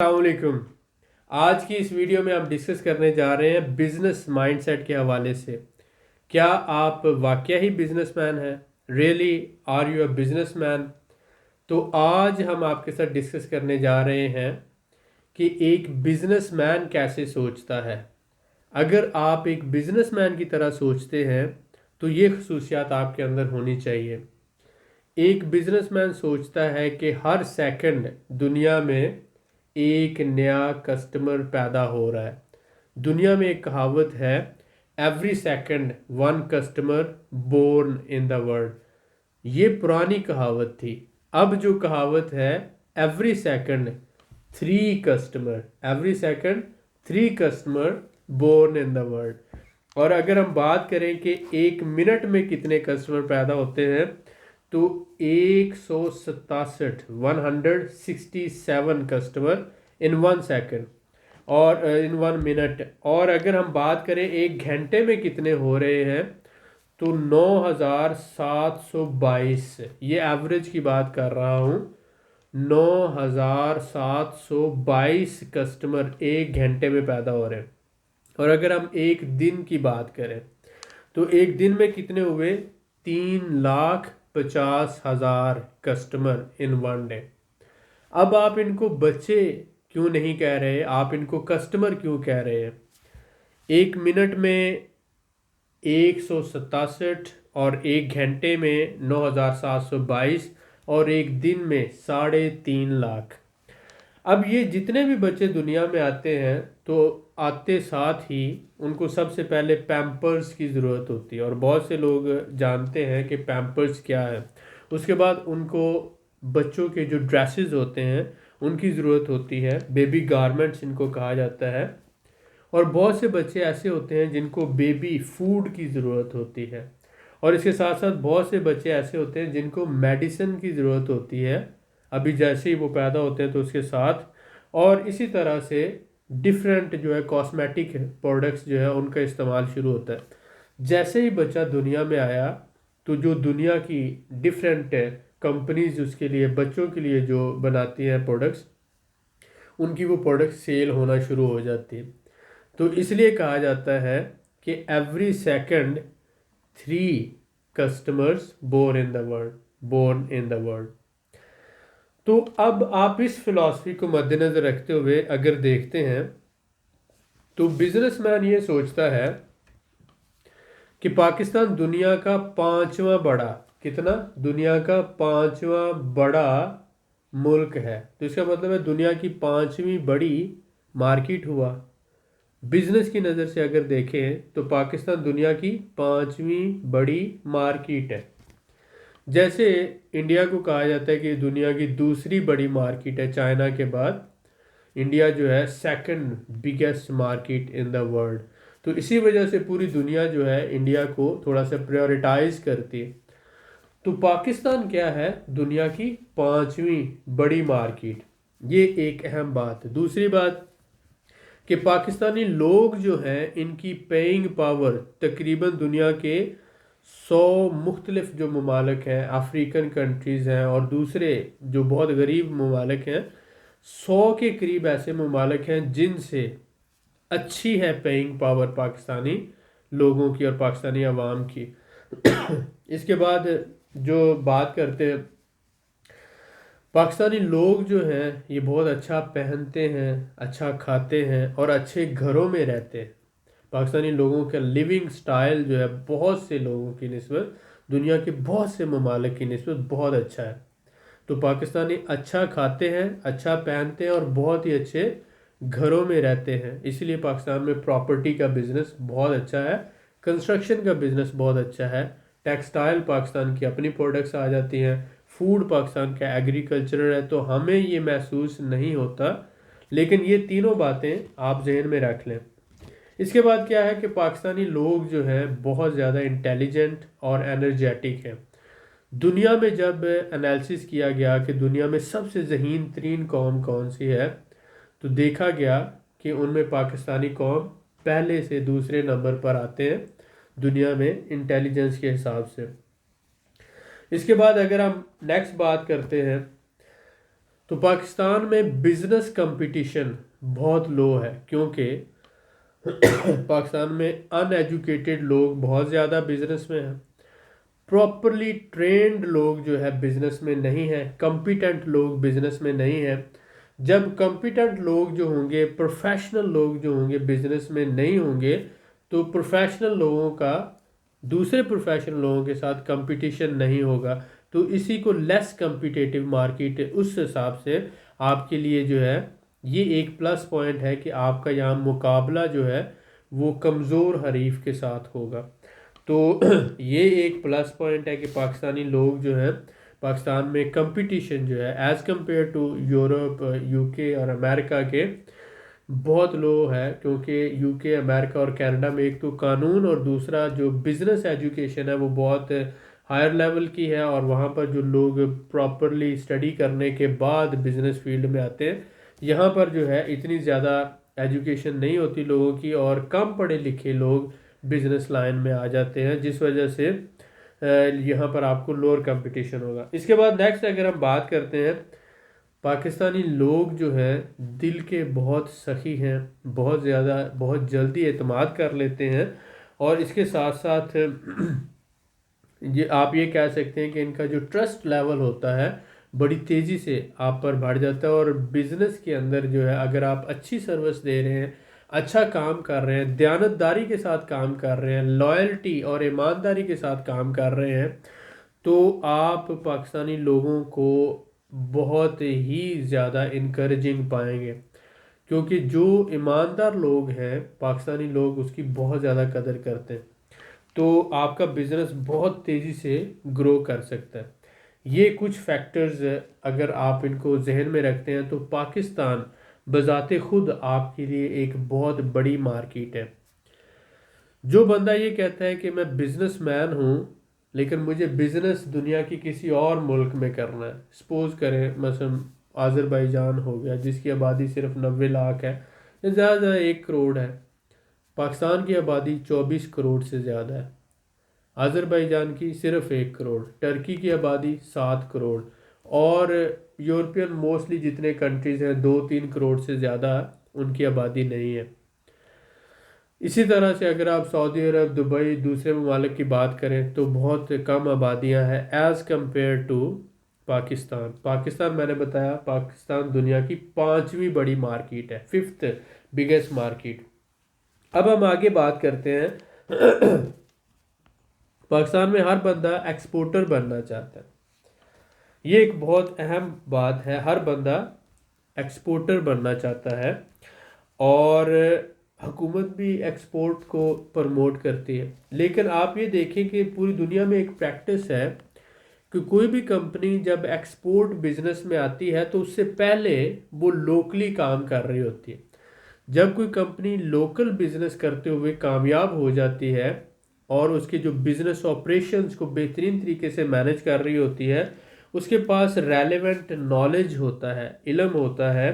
السلام علیکم۔ آج کی اس ویڈیو میں ہم ڈسکس کرنے جا رہے ہیں بزنس مائنڈ سیٹ کے حوالے سے۔ کیا آپ واقعہ ہی بزنس مین ہیں؟ Really are you a businessman? تو آج ہم آپ کے ساتھ ڈسکس کرنے جا رہے ہیں کہ ایک بزنس مین کیسے سوچتا ہے۔ اگر آپ ایک بزنس مین کی طرح سوچتے ہیں تو یہ خصوصیات آپ کے اندر ہونی چاہیے۔ ایک بزنس مین سوچتا ہے کہ ہر سیکنڈ دنیا میں ایک نیا کسٹمر پیدا ہو رہا ہے۔ دنیا میں ایک کہاوت ہے، every second one customer born in the world. یہ پرانی کہاوت تھی۔ اب جو کہاوت ہے every second every second 3 customer born in the world. اور اگر ہم بات کریں کہ ایک منٹ میں کتنے کسٹمر پیدا ہوتے ہیں تو 167 کسٹمر ان 1 سیکنڈ اور ان 1 منٹ۔ اور اگر ہم بات کریں ایک گھنٹے میں کتنے ہو رہے ہیں تو 9722۔ یہ ایوریج کی بات کر رہا ہوں، 9722 کسٹمر ایک گھنٹے میں پیدا ہو رہے ہیں۔ اور اگر ہم ایک دن کی بات کریں تو ایک دن میں کتنے ہوئے؟ 3,50,000 کسٹمر ان 1 ڈے۔ اب آپ ان کو بچے کیوں نہیں کہہ رہے، آپ ان کو کسٹمر کیوں کہہ رہے ہیں؟ ایک منٹ میں 167 اور ایک گھنٹے میں 9722 اور ایک دن میں 3.5 لاکھ۔ اب یہ جتنے بھی بچے دنیا میں آتے ہیں تو آتے ساتھ ہی ان کو سب سے پہلے پیمپرز کی ضرورت ہوتی ہے، اور بہت سے لوگ جانتے ہیں کہ پیمپرز کیا ہے۔ اس کے بعد ان کو بچوں کے جو ڈریسز ہوتے ہیں ان کی ضرورت ہوتی ہے، بیبی گارمنٹس ان کو کہا جاتا ہے۔ اور بہت سے بچے ایسے ہوتے ہیں جن کو بیبی فوڈ کی ضرورت ہوتی ہے، اور اس کے ساتھ ساتھ بہت سے بچے ایسے ہوتے ہیں جن کو میڈیسن کی ضرورت ہوتی ہے ابھی جیسے ہی وہ پیدا ہوتے ہیں تو اس کے ساتھ۔ اور اسی طرح سے ڈیفرنٹ جو ہے کاسمیٹک پروڈکٹس جو ہے ان کا استعمال شروع ہوتا ہے۔ جیسے ہی بچہ دنیا میں آیا تو جو دنیا کی ڈیفرنٹ کمپنیز اس کے لیے بچوں کے لیے جو بناتی ہیں پروڈکٹس، ان کی وہ پروڈکٹس سیل ہونا شروع ہو جاتی ہے۔ تو اس لیے کہا جاتا ہے کہ every second 3 customers born in the world. تو اب آپ اس فلسفی کو مد نظر رکھتے ہوئے اگر دیکھتے ہیں تو بزنس مین یہ سوچتا ہے کہ پاکستان دنیا کا 5واں بڑا دنیا کا 5واں بڑا ملک ہے۔ تو اس کا مطلب ہے دنیا کی 5ویں بڑی مارکیٹ ہوا۔ بزنس کی نظر سے اگر دیکھیں تو پاکستان دنیا کی 5ویں بڑی مارکیٹ ہے۔ جیسے انڈیا کو کہا جاتا ہے کہ دنیا کی دوسری بڑی مارکیٹ ہے چائنا کے بعد، انڈیا جو ہے 2nd biggest market in the world. تو اسی وجہ سے پوری دنیا جو ہے انڈیا کو تھوڑا سا پریورٹائز کرتی ہے۔ تو پاکستان کیا ہے؟ دنیا کی 5ویں بڑی مارکیٹ۔ یہ ایک اہم بات ہے۔ دوسری بات کہ پاکستانی لوگ جو ہیں ان کی پیئنگ پاور تقریباً دنیا کے 100 مختلف جو ممالک ہیں، افریقن کنٹریز ہیں اور دوسرے جو بہت غریب ممالک ہیں، 100 کے قریب ایسے ممالک ہیں جن سے اچھی ہے پیئنگ پاور پاکستانی لوگوں کی اور پاکستانی عوام کی۔ اس کے بعد جو بات کرتے ہیں، پاکستانی لوگ جو ہیں یہ بہت اچھا پہنتے ہیں، اچھا کھاتے ہیں اور اچھے گھروں میں رہتے ہیں۔ پاکستانی لوگوں کا لیونگ سٹائل جو ہے بہت سے لوگوں کی نسبت، دنیا کے بہت سے ممالک کی نسبت بہت اچھا ہے۔ تو پاکستانی اچھا کھاتے ہیں، اچھا پہنتے ہیں اور بہت ہی اچھے گھروں میں رہتے ہیں۔ اس لیے پاکستان میں پراپرٹی کا بزنس بہت اچھا ہے، کنسٹرکشن کا بزنس بہت اچھا ہے، ٹیکسٹائل پاکستان کی اپنی پروڈکٹس آ جاتی ہیں، فوڈ پاکستان کا ایگریکلچرل ہے۔ تو ہمیں یہ محسوس نہیں ہوتا، لیکن یہ تینوں باتیں آپ ذہن میں رکھ لیں۔ اس کے بعد کیا ہے کہ پاکستانی لوگ جو ہیں بہت زیادہ انٹیلیجنٹ اور انرجیٹک ہیں۔ دنیا میں جب انالیسس کیا گیا کہ دنیا میں سب سے ذہین ترین قوم کون سی ہے تو دیکھا گیا کہ ان میں پاکستانی قوم پہلے سے دوسرے نمبر پر آتے ہیں دنیا میں انٹیلیجنس کے حساب سے۔ اس کے بعد اگر ہم نیکسٹ بات کرتے ہیں تو پاکستان میں بزنس کمپٹیشن بہت لو ہے، کیونکہ پاکستان میں ان ایجوکیٹڈ لوگ بہت زیادہ بزنس میں ہیں، پراپرلی ٹرینڈ لوگ جو ہے بزنس میں نہیں ہیں، کمپیٹنٹ لوگ بزنس میں نہیں ہیں۔ جب کمپیٹنٹ لوگ جو ہوں گے، پروفیشنل لوگ جو ہوں گے بزنس میں نہیں ہوں گے، تو پروفیشنل لوگوں کا دوسرے پروفیشنل لوگوں کے ساتھ کمپٹیشن نہیں ہوگا، تو اسی کو لیس کمپیٹیٹو مارکیٹ، اس حساب سے آپ کے لیے جو ہے یہ ایک پلس پوائنٹ ہے کہ آپ کا یہاں مقابلہ جو ہے وہ کمزور حریف کے ساتھ ہوگا۔ تو یہ ایک پلس پوائنٹ ہے کہ پاکستانی لوگ جو ہیں پاکستان میں کمپٹیشن جو ہے as compare to Europe, UK کے اور امریکہ کے بہت لو ہے، کیونکہ یو کے، امریکہ اور کینیڈا میں ایک تو قانون اور دوسرا جو بزنس ایجوکیشن ہے وہ بہت ہائر لیول کی ہے، اور وہاں پر جو لوگ پراپرلی اسٹڈی کرنے کے بعد بزنس فیلڈ میں آتے ہیں، یہاں پر جو ہے اتنی زیادہ ایجوکیشن نہیں ہوتی لوگوں کی، اور کم پڑھے لکھے لوگ بزنس لائن میں آ جاتے ہیں، جس وجہ سے یہاں پر آپ کو لوور کمپٹیشن ہوگا۔ اس کے بعد نیکسٹ اگر ہم بات کرتے ہیں، پاکستانی لوگ جو ہیں دل کے بہت سخی ہیں، بہت زیادہ، بہت جلدی اعتماد کر لیتے ہیں، اور اس کے ساتھ ساتھ یہ آپ یہ کہہ سکتے ہیں کہ ان کا جو ٹرسٹ لیول ہوتا ہے بڑی تیزی سے آپ پر بڑھ جاتا ہے، اور بزنس کے اندر جو ہے اگر آپ اچھی سروس دے رہے ہیں، اچھا کام کر رہے ہیں، دیانتداری کے ساتھ کام کر رہے ہیں، لائلٹی اور ایمانداری کے ساتھ کام کر رہے ہیں، تو آپ پاکستانی لوگوں کو بہت ہی زیادہ انکریجنگ پائیں گے، کیونکہ جو ایماندار لوگ ہیں پاکستانی لوگ اس کی بہت زیادہ قدر کرتے ہیں، تو آپ کا بزنس بہت تیزی سے گرو کر سکتا ہے۔ یہ کچھ فیکٹرز اگر آپ ان کو ذہن میں رکھتے ہیں تو پاکستان بذات خود آپ کے لیے ایک بہت بڑی مارکیٹ ہے۔ جو بندہ یہ کہتا ہے کہ میں بزنس مین ہوں لیکن مجھے بزنس دنیا کی کسی اور ملک میں کرنا ہے، سپوز کریں مثلا آذربائیجان ہو گیا جس کی آبادی صرف 90 لاکھ ہے، یا زیادہ زیادہ 1 کروڑ ہے، پاکستان کی آبادی 24 کروڑ سے زیادہ ہے، آذربائیجان کی صرف 1 کروڑ، ٹرکی کی آبادی 7 کروڑ، اور یورپین موسٹلی جتنے کنٹریز ہیں 2-3 کروڑ سے زیادہ ان کی آبادی نہیں ہے۔ اسی طرح سے اگر آپ سعودی عرب، دبئی، دوسرے ممالک کی بات کریں تو بہت کم آبادیاں ہیں as compare to Pakistan. Pakistan میں نے بتایا پاکستان دنیا کی 5ویں بڑی مارکیٹ ہے، 5th بگیسٹ مارکیٹ۔ اب ہم آگے بات کرتے ہیں، پاکستان میں ہر بندہ ایکسپورٹر بننا چاہتا ہے، یہ ایک بہت اہم بات ہے، ہر بندہ ایکسپورٹر بننا چاہتا ہے، اور حکومت بھی ایکسپورٹ کو پرموٹ کرتی ہے، لیکن آپ یہ دیکھیں کہ پوری دنیا میں ایک پریکٹس ہے کہ کوئی بھی کمپنی جب ایکسپورٹ بزنس میں آتی ہے تو اس سے پہلے وہ لوکلی کام کر رہی ہوتی ہے۔ جب کوئی کمپنی لوکل بزنس کرتے ہوئے کامیاب ہو جاتی ہے اور اس کے جو بزنس آپریشنز کو بہترین طریقے سے مینج کر رہی ہوتی ہے، اس کے پاس ریلیونٹ نالج ہوتا ہے، علم ہوتا ہے،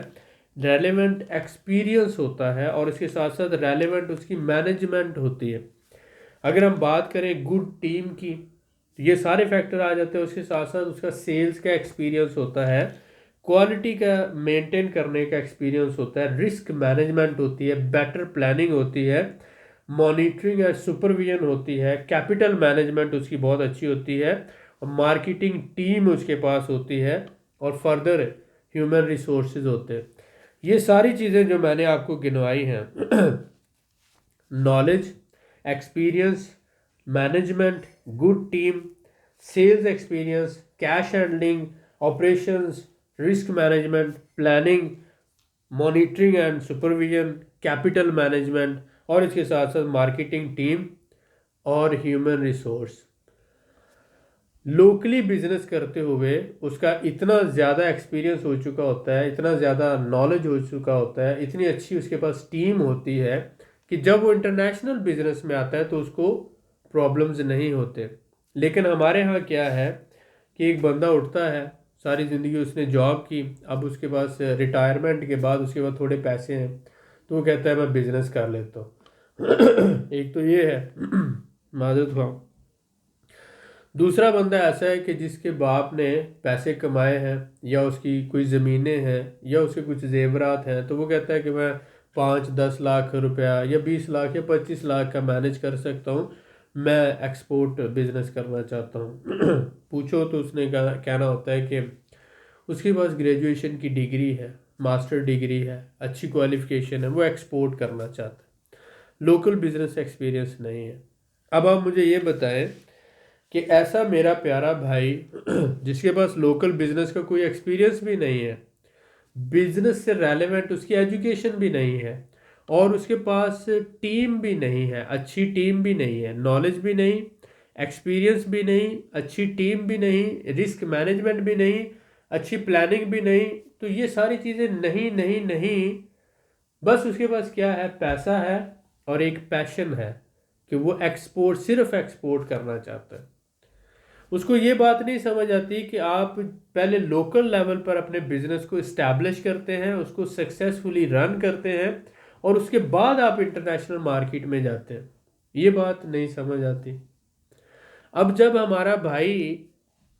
ریلیونٹ ایکسپیرینس ہوتا ہے، اور اس کے ساتھ ساتھ ریلیونٹ اس کی مینجمنٹ ہوتی ہے۔ اگر ہم بات کریں گڈ ٹیم کی، یہ سارے فیکٹر آ جاتے ہیں، اس کے ساتھ ساتھ اس کا سیلز کا ایکسپیرینس ہوتا ہے، کوالٹی کا مینٹین کرنے کا ایکسپیرینس ہوتا ہے، رسک مینجمنٹ ہوتی ہے، بیٹر پلاننگ ہوتی ہے، مانیٹرنگ اور سپرویژن ہوتی ہے، کیپٹل مینجمنٹ اس کی بہت اچھی ہوتی ہے، اور مارکیٹنگ ٹیم اس کے پاس ہوتی ہے، اور فردر ہیومن ریسورسز ہوتے ہیں۔ یہ ساری چیزیں جو میں نے آپ کو گنوائی ہیں، knowledge, experience, management, good team, sales experience, cash handling, operations, risk management, planning, monitoring and supervision, capital management, اور اس کے ساتھ ساتھ مارکیٹنگ ٹیم اور ہیومن ریسورس۔ لوکلی بزنس کرتے ہوئے اس کا اتنا زیادہ ایکسپیرینس ہو چکا ہوتا ہے، اتنا زیادہ نالج ہو چکا ہوتا ہے، اتنی اچھی اس کے پاس ٹیم ہوتی ہے کہ جب وہ انٹرنیشنل بزنس میں آتا ہے تو اس کو پرابلمز نہیں ہوتے۔ لیکن ہمارے ہاں کیا ہے کہ ایک بندہ اٹھتا ہے، ساری زندگی اس نے جاب کی، اب اس کے پاس ریٹائرمنٹ کے بعد اس کے بعد تھوڑے پیسے ہیں تو وہ کہتا ہے میں بزنس کر لیتا ہوں۔ ایک تو یہ ہے، معذرت خواہ۔ دوسرا بندہ ایسا ہے کہ جس کے باپ نے پیسے کمائے ہیں، یا اس کی کوئی زمینیں ہیں، یا اس کے کچھ زیورات ہیں، تو وہ کہتا ہے کہ میں 5-10 لاکھ روپیہ یا 20 لاکھ یا 25 لاکھ کا مینج کر سکتا ہوں، میں ایکسپورٹ بزنس کرنا چاہتا ہوں۔ پوچھو تو اس نے کہنا ہوتا ہے کہ اس کے پاس گریجویشن کی ڈگری ہے، ماسٹر ڈگری ہے، اچھی کوالیفیکیشن ہے، وہ ایکسپورٹ کرنا چاہتا ہے، لوکل بزنس ایکسپیرینس نہیں ہے۔ اب آپ مجھے یہ بتائیں کہ ایسا میرا پیارا بھائی جس کے پاس لوکل بزنس کا کوئی ایکسپیرینس بھی نہیں ہے، بزنس سے ریلیونٹ اس کی ایجوکیشن بھی نہیں ہے، اور اس کے پاس ٹیم بھی نہیں ہے، اچھی ٹیم بھی نہیں ہے، نالج بھی نہیں، ایکسپیرینس بھی نہیں، اچھی ٹیم بھی نہیں، رسک مینجمنٹ بھی نہیں، اچھی پلاننگ بھی نہیں، تو یہ ساری چیزیں نہیں نہیں نہیں، بس اس کے پاس کیا ہے؟ پیسہ ہے اور ایک پیشن ہے کہ وہ ایکسپورٹ، صرف ایکسپورٹ کرنا چاہتا ہے۔ اس کو یہ بات نہیں سمجھ آتی کہ آپ پہلے لوکل لیول پر اپنے بزنس کو اسٹیبلش کرتے ہیں، اس کو سکسیسفلی رن کرتے ہیں، اور اس کے بعد آپ انٹرنیشنل مارکیٹ میں جاتے ہیں۔ یہ بات نہیں سمجھ آتی۔ اب جب ہمارا بھائی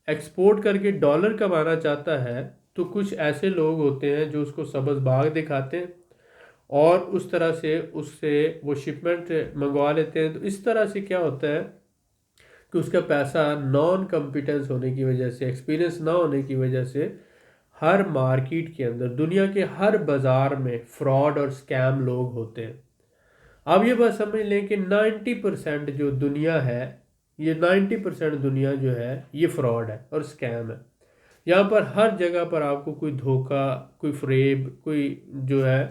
ایکسپورٹ کر کے ڈالر کمانا چاہتا ہے، تو کچھ ایسے لوگ ہوتے ہیں جو اس کو سبز باغ دکھاتے ہیں، اور اس طرح سے اس سے وہ شپمنٹ منگوا لیتے ہیں۔ تو اس طرح سے کیا ہوتا ہے کہ اس کا پیسہ نان کمپیٹنس ہونے کی وجہ سے، ایکسپیرینس نہ ہونے کی وجہ سے، ہر مارکیٹ کے اندر، دنیا کے ہر بازار میں فراڈ اور سکیم لوگ ہوتے ہیں۔ آپ یہ بات سمجھ لیں کہ 90% جو دنیا ہے، یہ 90% دنیا جو ہے یہ فراڈ ہے اور سکیم ہے۔ یہاں پر ہر جگہ پر آپ کو کوئی دھوکہ، کوئی فریب، کوئی جو ہے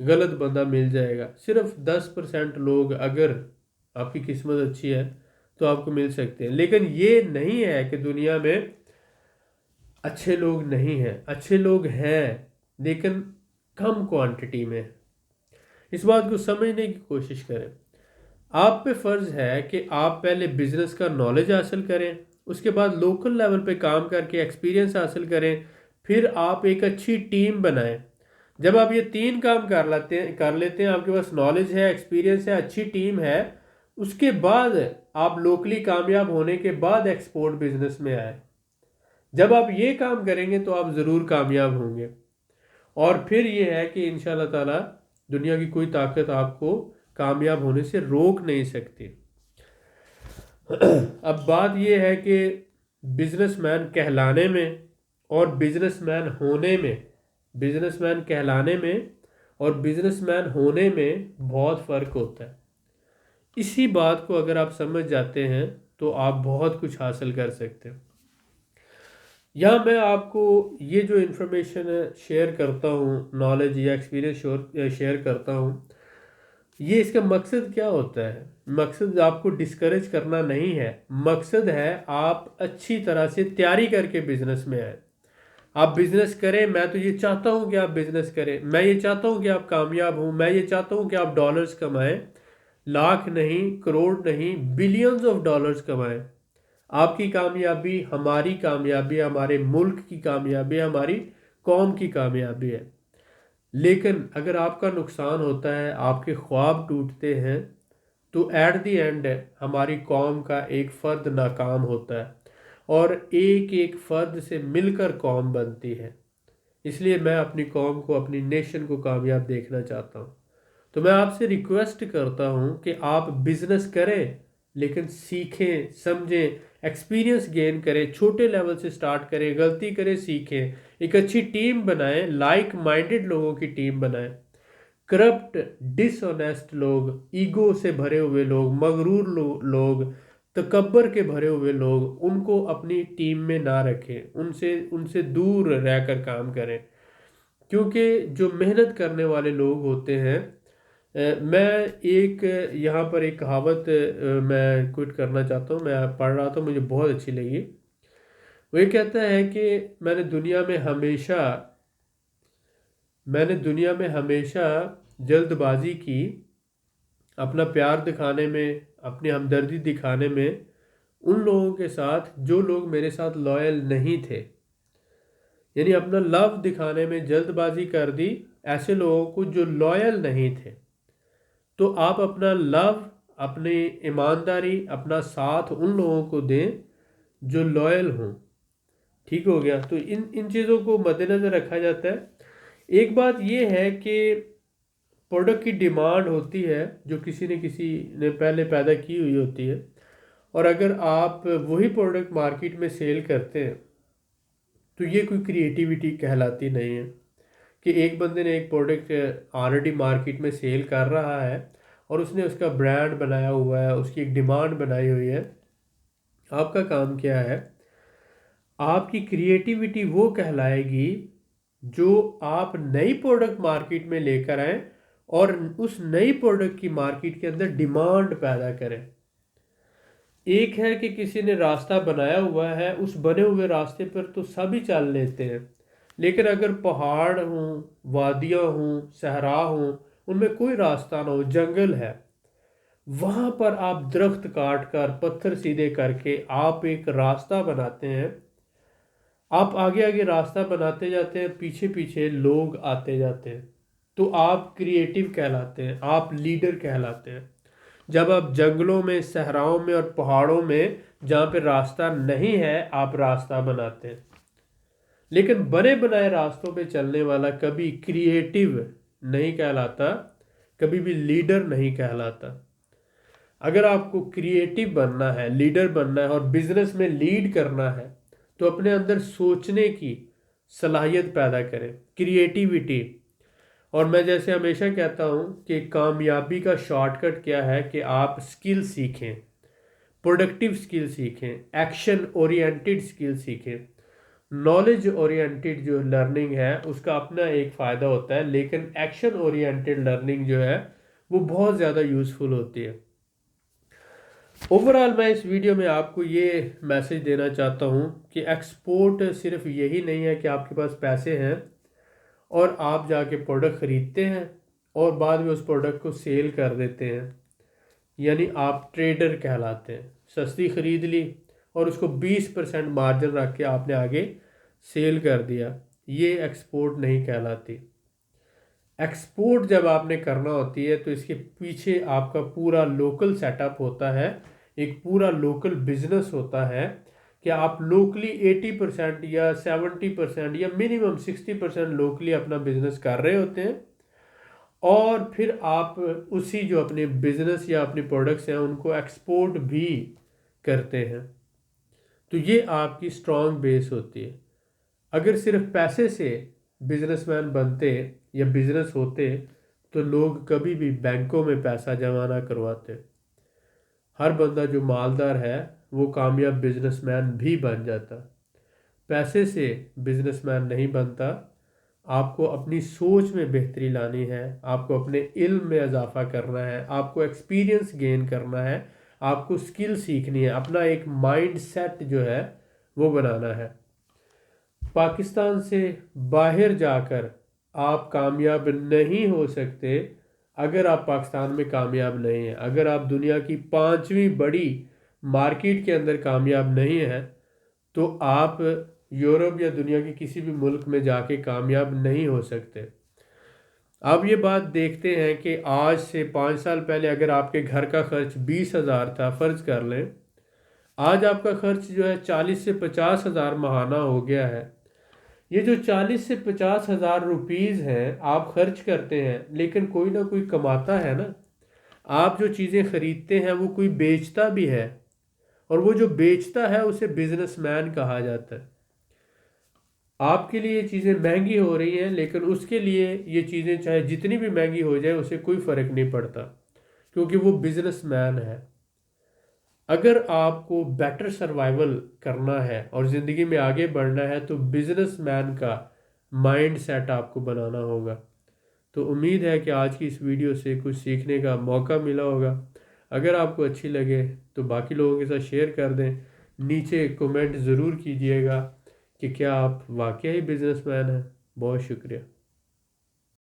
غلط بندہ مل جائے گا۔ صرف 10% لوگ اگر آپ کی قسمت اچھی ہے تو آپ کو مل سکتے ہیں، لیکن یہ نہیں ہے کہ دنیا میں اچھے لوگ نہیں ہیں، اچھے لوگ ہیں لیکن کم کوانٹٹی میں۔ اس بات کو سمجھنے کی کوشش کریں۔ آپ پہ فرض ہے کہ آپ پہلے بزنس کا نالج حاصل کریں، اس کے بعد لوکل لیول پہ کام کر کے ایکسپیرینس حاصل کریں، پھر آپ ایک اچھی ٹیم بنائیں۔ جب آپ یہ 3 کام کر لیتے ہیں، آپ کے پاس نالج ہے، ایکسپیرینس ہے، اچھی ٹیم ہے، اس کے بعد آپ لوکلی کامیاب ہونے کے بعد ایکسپورٹ بزنس میں آئے۔ جب آپ یہ کام کریں گے تو آپ ضرور کامیاب ہوں گے، اور پھر یہ ہے کہ انشاءاللہ تعالی دنیا کی کوئی طاقت آپ کو کامیاب ہونے سے روک نہیں سکتی۔ اب بات یہ ہے کہ بزنس مین کہلانے میں اور بزنس مین ہونے میں، بزنس مین کہلانے میں اور بزنس مین ہونے میں بہت فرق ہوتا ہے۔ اسی بات کو اگر آپ سمجھ جاتے ہیں تو آپ بہت کچھ حاصل کر سکتے ہیں۔ یہاں میں آپ کو یہ جو انفارمیشن شیئر کرتا ہوں، نالج یا ایکسپیرینس شیئر کرتا ہوں، یہ اس کا مقصد کیا ہوتا ہے؟ مقصد آپ کو ڈسکریج کرنا نہیں ہے، مقصد ہے آپ اچھی طرح سے تیاری کر کے بزنس میں آئیں۔ آپ بزنس کریں، میں تو یہ چاہتا ہوں کہ آپ بزنس کریں، میں یہ چاہتا ہوں کہ آپ کامیاب ہوں، میں یہ چاہتا ہوں کہ آپ ڈالرز کمائیں، لاکھ نہیں، کروڑ نہیں، بلینز آف ڈالرز کمائیں۔ آپ کی کامیابی ہماری کامیابی، ہمارے ملک کی کامیابی، ہماری قوم کی کامیابی ہے۔ لیکن اگر آپ کا نقصان ہوتا ہے، آپ کے خواب ٹوٹتے ہیں، تو ایٹ دی اینڈ ہماری قوم کا ایک فرد ناکام ہوتا ہے، اور ایک ایک فرد سے مل کر قوم بنتی ہے۔ اس لیے میں اپنی قوم کو، اپنی نیشن کو کامیاب دیکھنا چاہتا ہوں۔ تو میں آپ سے ریکویسٹ کرتا ہوں کہ آپ بزنس کریں، لیکن سیکھیں، سمجھیں، ایکسپیرینس گین کریں، چھوٹے لیول سے سٹارٹ کریں، غلطی کریں، سیکھیں، ایک اچھی ٹیم بنائیں، لائک مائنڈڈ لوگوں کی ٹیم بنائیں۔ کرپٹ، ڈس آنیسٹ لوگ، ایگو سے بھرے ہوئے لوگ، مغرور لوگ، تکبر کے بھرے ہوئے لوگ، ان کو اپنی ٹیم میں نہ رکھیں، ان سے دور رہ کر کام کریں، کیونکہ جو محنت کرنے والے لوگ ہوتے ہیں، میں ایک یہاں پر ایک کہاوت میں کوٹ کرنا چاہتا ہوں، میں پڑھ رہا تھا، مجھے بہت اچھی لگی۔ وہ یہ کہتا ہے کہ میں نے دنیا میں ہمیشہ جلد بازی کی، اپنا پیار دکھانے میں، اپنی ہمدردی دکھانے میں ان لوگوں کے ساتھ جو لوگ میرے ساتھ لائل نہیں تھے، یعنی اپنا لو دکھانے میں جلد بازی کر دی ایسے لوگوں کو جو لائل نہیں تھے۔ تو آپ اپنا لو، اپنی ایمانداری، اپنا ساتھ ان لوگوں کو دیں جو لائل ہوں. ٹھیک ہو گیا. تو ان چیزوں کو مد نظر رکھا جاتا ہے. ایک بات یہ ہے کہ پروڈکٹ کی ڈیمانڈ ہوتی ہے جو کسی نے پہلے پیدا کی ہوئی ہوتی ہے، اور اگر آپ وہی پروڈکٹ مارکیٹ میں سیل کرتے ہیں تو یہ کوئی کریٹیوٹی کہلاتی نہیں ہے کہ ایک بندے نے ایک پروڈکٹ آلریڈی مارکیٹ میں سیل کر رہا ہے اور اس نے اس کا برانڈ بنایا ہوا ہے، اس کی ایک ڈیمانڈ بنائی ہوئی ہے. آپ کا کام کیا ہے؟ آپ کی کریٹیوٹی وہ کہلائے گی جو آپ نئی پروڈکٹ مارکیٹ میں لے کر آئیں اور اس نئی پروڈکٹ کی مارکیٹ کے اندر ڈیمانڈ پیدا کریں. ایک ہے کہ کسی نے راستہ بنایا ہوا ہے، اس بنے ہوئے راستے پر تو سب ہی چل لیتے ہیں، لیکن اگر پہاڑ ہوں، وادیاں ہوں، صحرا ہوں، ان میں کوئی راستہ نہ ہو، جنگل ہے، وہاں پر آپ درخت کاٹ کر پتھر سیدھے کر کے آپ ایک راستہ بناتے ہیں. آپ آگے آگے راستہ بناتے جاتے ہیں، پیچھے پیچھے لوگ آتے جاتے ہیں، تو آپ کریٹیو کہلاتے ہیں، آپ لیڈر کہلاتے ہیں. جب آپ جنگلوں میں، صحراؤں میں اور پہاڑوں میں جہاں پہ راستہ نہیں ہے آپ راستہ بناتے ہیں. لیکن بنے بنائے راستوں پہ چلنے والا کبھی کریٹیو نہیں کہلاتا، کبھی بھی لیڈر نہیں کہلاتا. اگر آپ کو کریٹیو بننا ہے، لیڈر بننا ہے اور بزنس میں لیڈ کرنا ہے تو اپنے اندر سوچنے کی صلاحیت پیدا کریں، کریٹیوٹی. اور میں جیسے ہمیشہ کہتا ہوں کہ کامیابی کا شارٹ کٹ کیا ہے کہ آپ سکل سیکھیں، پروڈکٹیو سکل سیکھیں، ایکشن اورینٹڈ سکل سیکھیں. نالج اورینٹڈ جو لرننگ ہے اس کا اپنا ایک فائدہ ہوتا ہے، لیکن ایکشن اورینٹڈ لرننگ جو ہے وہ بہت زیادہ یوزفل ہوتی ہے. اوورآل میں اس ویڈیو میں آپ کو یہ میسج دینا چاہتا ہوں کہ ایکسپورٹ صرف یہی نہیں ہے کہ آپ کے پاس پیسے ہیں اور آپ جا کے پروڈکٹ خریدتے ہیں اور بعد میں اس پروڈکٹ کو سیل کر دیتے ہیں، یعنی آپ ٹریڈر کہلاتے ہیں. سستی خرید لی اور اس کو 20% مارجن رکھ کے آپ نے آگے سیل کر دیا، یہ ایکسپورٹ نہیں کہلاتی. ایکسپورٹ جب آپ نے کرنا ہوتی ہے تو اس کے پیچھے آپ کا پورا لوکل سیٹ اپ ہوتا ہے، ایک پورا لوکل بزنس ہوتا ہے کہ آپ لوکلی 80% یا 70% یا منیمم 60% لوکلی اپنا بزنس کر رہے ہوتے ہیں، اور پھر آپ اسی جو اپنے بزنس یا اپنی پروڈکٹس ہیں ان کو ایکسپورٹ بھی کرتے ہیں. تو یہ آپ کی اسٹرانگ بیس ہوتی ہے. اگر صرف پیسے سے بزنس مین بنتے یا بزنس ہوتے تو لوگ کبھی بھی بینکوں میں پیسہ جمع نہ کرواتے. ہر بندہ جو مالدار ہے وہ کامیاب بزنس مین بھی بن جاتا. پیسے سے بزنس مین نہیں بنتا. آپ کو اپنی سوچ میں بہتری لانی ہے، آپ کو اپنے علم میں اضافہ کرنا ہے، آپ کو ایکسپیرینس گین کرنا ہے، آپ کو سکل سیکھنی ہے، اپنا ایک مائنڈ سیٹ جو ہے وہ بنانا ہے. پاکستان سے باہر جا کر آپ کامیاب نہیں ہو سکتے اگر آپ پاکستان میں کامیاب نہیں ہیں. اگر آپ دنیا کی 5ویں بڑی مارکیٹ کے اندر کامیاب نہیں ہیں تو آپ یورپ یا دنیا کے کسی بھی ملک میں جا کے کامیاب نہیں ہو سکتے. آپ یہ بات دیکھتے ہیں کہ آج سے 5 سال پہلے اگر آپ کے گھر کا خرچ 20,000 تھا، فرض کر لیں آج آپ کا خرچ جو ہے 40 سے 50,000 ماہانہ ہو گیا ہے. یہ جو 40 سے 50,000 روپیز ہیں آپ خرچ کرتے ہیں، لیکن کوئی نہ کوئی کماتا ہے نا. آپ جو چیزیں خریدتے ہیں وہ کوئی بیچتا بھی ہے، اور وہ جو بیچتا ہے اسے بزنس مین کہا جاتا ہے. آپ کے لیے یہ چیزیں مہنگی ہو رہی ہیں لیکن اس کے لیے یہ چیزیں چاہے جتنی بھی مہنگی ہو جائے اسے کوئی فرق نہیں پڑتا، کیونکہ وہ بزنس مین ہے. اگر آپ کو بیٹر سروائیول کرنا ہے اور زندگی میں آگے بڑھنا ہے تو بزنس مین کا مائنڈ سیٹ آپ کو بنانا ہوگا. تو امید ہے کہ آج کی اس ویڈیو سے کچھ سیکھنے کا موقع ملا ہوگا. اگر آپ کو اچھی لگے تو باقی لوگوں کے ساتھ شیئر کر دیں. نیچے کومنٹ ضرور کیجئے گا کہ کیا آپ واقعی بزنس مین ہیں. بہت شکریہ.